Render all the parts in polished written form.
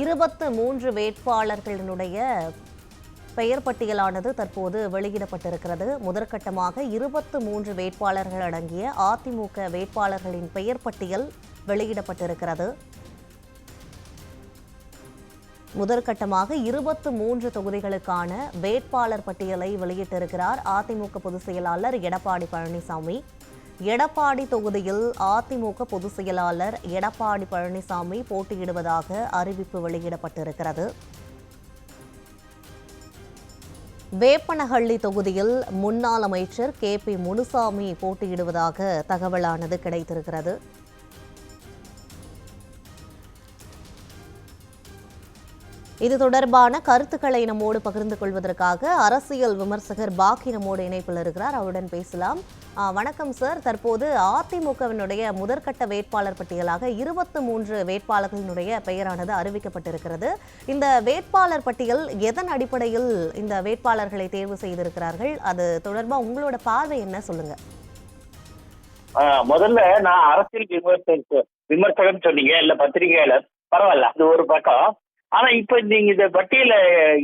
23 வேட்பாளர்களினுடைய பெயர் பட்டியலானது தற்போது வெளியிடப்பட்டிருக்கிறது. முதற்கட்டமாக 23 வேட்பாளர்கள் அடங்கிய அதிமுக வேட்பாளர்களின் பெயர் பட்டியல் வெளியிடப்பட்டிருக்கிறது. முதற்கட்டமாக 23 தொகுதிகளுக்கான வேட்பாளர் பட்டியலை வெளியிட்டிருக்கிறார் அதிமுக பொதுச் செயலாளர் எடப்பாடி பழனிசாமி. எடப்பாடி தொகுதியில் அதிமுக பொதுச் செயலாளர் எடப்பாடி பழனிசாமி போட்டியிடுவதாக அறிவிப்பு வெளியிடப்பட்டிருக்கிறது. வேப்பனஹள்ளி தொகுதியில் முன்னாள் அமைச்சர் KP முனுசாமி போட்டியிடுவதாக தகவலானது கிடைத்திருக்கிறது. இது தொடர்பான கருத்துக்களை நம்மோடு பகிர்ந்து கொள்வதற்காக அரசியல் விமர்சகர் பாக்கி நம்மோடு இணைப்பில் இருக்கிறார். அவருடன் பேசலாம். வணக்கம் சார். தற்போது அதிமுகவினுடைய முதற்கட்ட வேட்பாளர் பட்டியலாக 23 வேட்பாளர்களினுடைய பெயரானது அறிவிக்கப்பட்டிருக்கிறது. இந்த வேட்பாளர் பட்டியல் எதன் அடிப்படையில் இந்த வேட்பாளர்களை தேர்வு செய்திருக்கிறார்கள்? அது தொடர்பா உங்களோட பார்வை என்ன, சொல்லுங்க. முதல்ல நான் அரசியல் விமர்சகன் சொன்னீங்க, இல்ல பத்திரிகையாளர், பரவாயில்ல, அது ஒரு பக்கம். ஆனா இப்ப நீங்க இந்த பட்டியல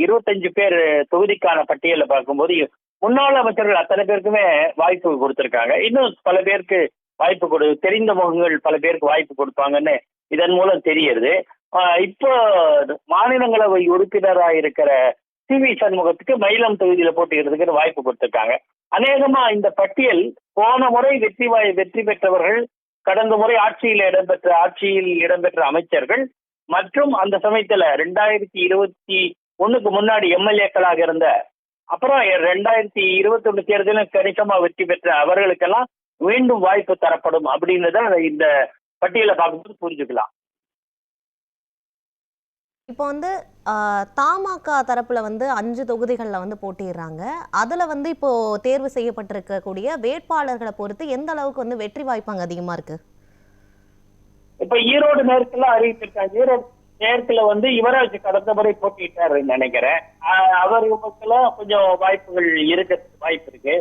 25 பேர் தொகுதிக்கான பட்டியல பார்க்கும்போது முன்னாள் அமைச்சர்கள் அத்தனை பேருக்குமே வாய்ப்பு கொடுத்திருக்காங்க. இன்னும் பல பேருக்கு வாய்ப்பு தெரிந்த முகங்கள் பல பேருக்கு வாய்ப்பு கொடுப்பாங்கன்னு இதன் மூலம் தெரியுது. இப்போ மாநிலங்களவை உறுப்பினராக இருக்கிற CV சண்முகத்துக்கு மயிலம் தொகுதியில போட்டிக்கிறதுக்கு வாய்ப்பு கொடுத்திருக்காங்க. அநேகமா இந்த பட்டியல் போன முறை வெற்றி பெற்றவர்கள், கடந்த முறை ஆட்சியில் இடம்பெற்ற அமைச்சர்கள் மற்றும் அந்த சமயத்துல 2021க்கு முன்னாடி MLA-க்களாக இருந்த, அப்புறம் 2021 தேர்தலில் கணிசமா வெற்றி பெற்ற அவர்களுக்கெல்லாம் மீண்டும் வாய்ப்பு தரப்படும் அப்படின்றத இந்த பட்டியலை பார்க்கும்போது புரிஞ்சுக்கலாம். இப்போ தமாக தரப்புல 5 தொகுதிகளில் போட்டிடுறாங்க. அதுல இப்போ தேர்வு செய்யப்பட்டிருக்கக்கூடிய வேட்பாளர்களை பொறுத்து எந்த அளவுக்கு வெற்றி வாய்ப்பு அங்க அதிகமா இருக்கு? இப்ப ஈரோடு நேரத்துல அறிவித்திருக்காங்க. ஈரோடு நேரத்துல யுவராஜ் கடந்த முறை போட்டிட்டாருன்னு நினைக்கிறேன். அவர்களுக்கெல்லாம் கொஞ்சம் வாய்ப்புகள் வாய்ப்பு இருக்கு.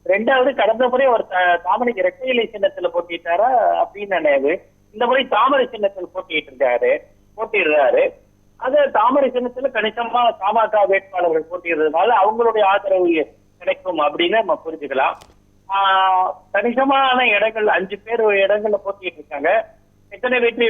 ரெண்டாவது, கடந்த முறை ஒரு தாமரை இரட்டை இலை சின்னத்துல போட்டிட்டாரா அப்படின்னு நினைவு. இந்த முறை தாமரை சின்னத்தில் போட்டிடுறாரு. அது தாமரை சின்னத்துல கணிசமா தமாக வேட்பாளர்கள் போட்டிடுறதுனால அவங்களுடைய ஆதரவு கிடைக்கும் அப்படின்னு நம்ம புரிஞ்சுக்கலாம். கணிசமான இடங்கள் 5 பேர் இடங்கள்ல போட்டிட்டு இருக்காங்க. எத்தனை வெற்றி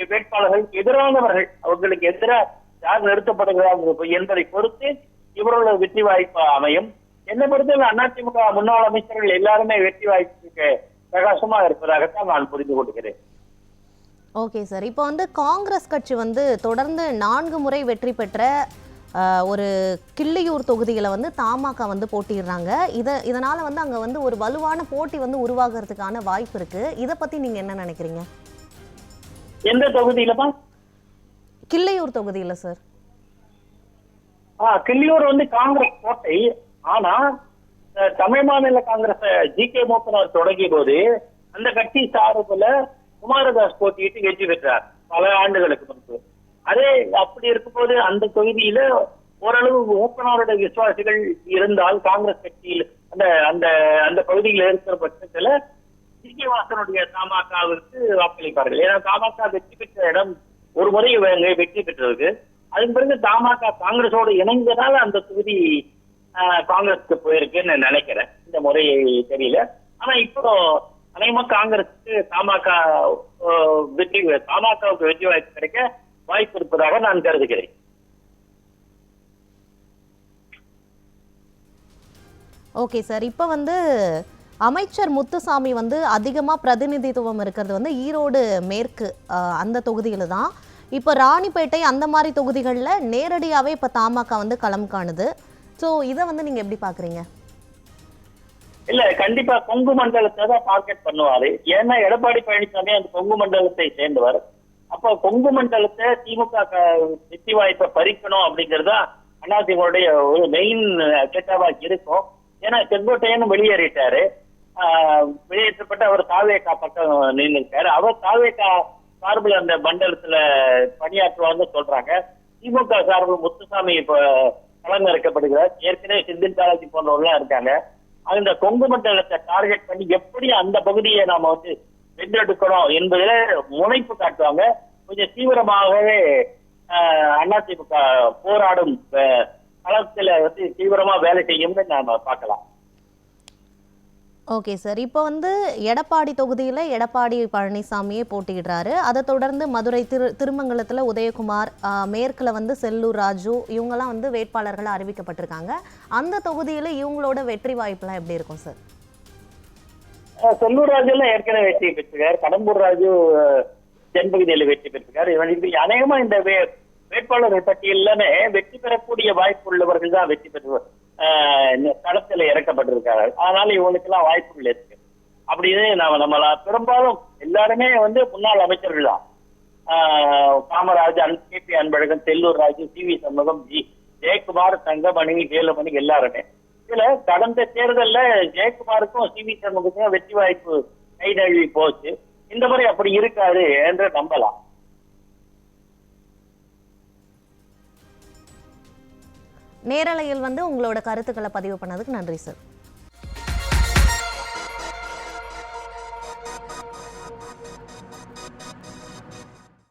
வேட்பாளர்கள் எதிரானவர்கள், அவர்களுக்கு எதிராக யார் நிறுத்தப்படுகிறார்கள் என்பதை பொறுத்து இவரோட வெற்றி வாய்ப்பு அமையும். என்னை பொறுத்தவரை அதிமுக முன்னாள் அமைச்சர்கள் எல்லாருமே வெற்றி வாய்ப்புக்கு பிரகாசமா இருப்பதாகத்தான் நான் புரிந்து கொள்கிறேன். Okay sir. இப்போ காங்கிரஸ் கட்சி தொடர்ந்து 4 முறை வெற்றி பெற்ற ஒரு கிள்ளியூர் தொகுதியில தமாக போட்டிடுறாங்க. இதனால அங்க ஒரு வலுவான போட்டி உருவாகிறதுக்கான வாய்ப்பு இருக்கு. இதை பத்தி நீங்க என்ன நினைக்கிறீங்க? எந்த தொகுதியிலமா? கிள்ளியூர் தொகுதியில சார். கிள்ளியூர் காங்கிரஸ் கோட்டை. ஆனா தமிழ் மாநில காங்கிரஸ் GK மூப்பனார் தொடங்கிய போது அந்த கட்சி சார்புல குமாரதாஸ் போட்டியிட்டு வெற்றி பெற்றார் பல ஆண்டுகளுக்கு முன்பு. அதே அப்படி இருக்கும்போது அந்த தொகுதியில ஓரளவு மூப்பனாருடைய விசுவாசிகள் இருந்தால் காங்கிரஸ் கட்சியில் அந்த அந்த பகுதியில் இருக்கிற பட்சத்துல சீனிவாசனுடைய தமாகவிற்கு வாக்களிப்பார்கள். ஏன்னா தமாக வெற்றி பெற்ற இடம் ஒரு முறை வெற்றி பெற்றிருக்கு. அதன் பிறகு தமாக காங்கிரஸோடு இணைந்ததால் அந்த தொகுதி காங்கிரஸுக்கு போயிருக்குன்னு நினைக்கிறேன். இந்த முறை தெரியல. ஆனா இப்போ அநேகமா காங்கிரஸுக்கு தமாகவுக்கு வெற்றி வாய்ப்பு கிடைக்க வாய்ப்பு இருப்பதாக நான் கருதுகிறேன். Okay sir. இப்போ அமைச்சர் முத்துசாமி அதிகமா பிரதிநிதித்துவம் இருக்கிறது ஈரோடு மேற்கு அந்த தொகுதியில தான். இப்போ ராணிப்பேட்டை அந்த மாதிரி தொகுதிகளில் நேரடியாவே இப்போ தமாக களம் காணுது. ஸோ இதை நீங்க எப்படி பாக்குறீங்க? இல்ல, கண்டிப்பா கொங்கு மண்டலத்தை தான் டார்கெட் பண்ணுவாரு. ஏன்னா எடப்பாடி பழனிசாமி அந்த கொங்கு மண்டலத்தை சேர்ந்தவர். அப்போ கொங்கு மண்டலத்தை திமுக வெற்றி வாய்ப்பை பறிக்கணும் அப்படிங்கறதா அதிமுகவுடைய ஒரு மெயின் அஜெண்டாவா இருக்கும். ஏன்னா செங்கோட்டையன் வெளியேறிட்டாரு. வெளியேற்றப்பட்ட அவர் தாவேகா பக்கம் நின்றுருக்காரு. அவர் தாவேகா சார்பில் அந்த மண்டலத்துல பணியாற்றுவாங்க சொல்றாங்க. திமுக சார்பில் முத்துசாமி இப்ப களம் இறக்கப்படுகிறார். ஏற்கனவே செந்தில் பாலாஜி போன்றவர்கள்லாம் இருக்காங்க. அந்த கொங்கு மண்டலத்தை டார்கெட் பண்ணி எப்படி அந்த பகுதியை நாம வென்றெடுக்கணும் என்பதில் முனைப்பு காட்டுவாங்க. கொஞ்சம் தீவிரமாகவே அதிமுக போராடும் களத்துல வந்து தீவிரமா வேலை செய்யும்னு நாம பார்க்கலாம். Okay sir. இப்போ வந்து எடப்பாடி தொகுதியில் எடப்பாடி பழனிசாமியே போட்டியிடுறாரு. அதை தொடர்ந்து மதுரை திருமங்கலத்தில் உதயகுமார், மேற்கில் வந்து செல்லூர் ராஜு, இவங்கெல்லாம் வந்து வேட்பாளர்களாக அறிவிக்கப்பட்டிருக்காங்க. அந்த தொகுதியில் இவங்களோட வெற்றி வாய்ப்புலாம் எப்படி இருக்கும் சார்? செல்லூர் ராஜு எல்லாம் ஏற்கனவே வெற்றி பெற்றிருக்காரு. கடம்பூர் ராஜு தென்பகுதியில் வெற்றி பெற்றிருக்காரு. அநேகமா இந்த வேட்பாளர்கள் பட்டியலுமே வெற்றி பெறக்கூடிய வாய்ப்பு உள்ளவர்கள் தான் வெற்றி பெறுவார் களத்துல இறக்கப்பட்டிருக்காரு. அதனால இவங்களுக்கு எல்லாம் வாய்ப்புகள் இருக்கு அப்படின்னு நம்மள பெரும்பாலும் எல்லாருமே வந்து முன்னாள் அமைச்சர்கள் தான். காமராஜ், KP அன்பழகன், செல்லூர் ராஜு, CV சண்முகம், ஜெயக்குமார், தங்கமணி, வேலுமணி எல்லாருமே. இதுல கடந்த தேர்தல்ல ஜெயக்குமாருக்கும் CV சண்முகத்துக்கும் வெற்றி வாய்ப்பு கை நழுவி போச்சு. இந்த முறை அப்படி இருக்காது என்று நம்பலாம். நேரலையில் வந்து உங்களோட கருத்துக்களை பதிவு பண்ணதுக்கு நன்றி சார்.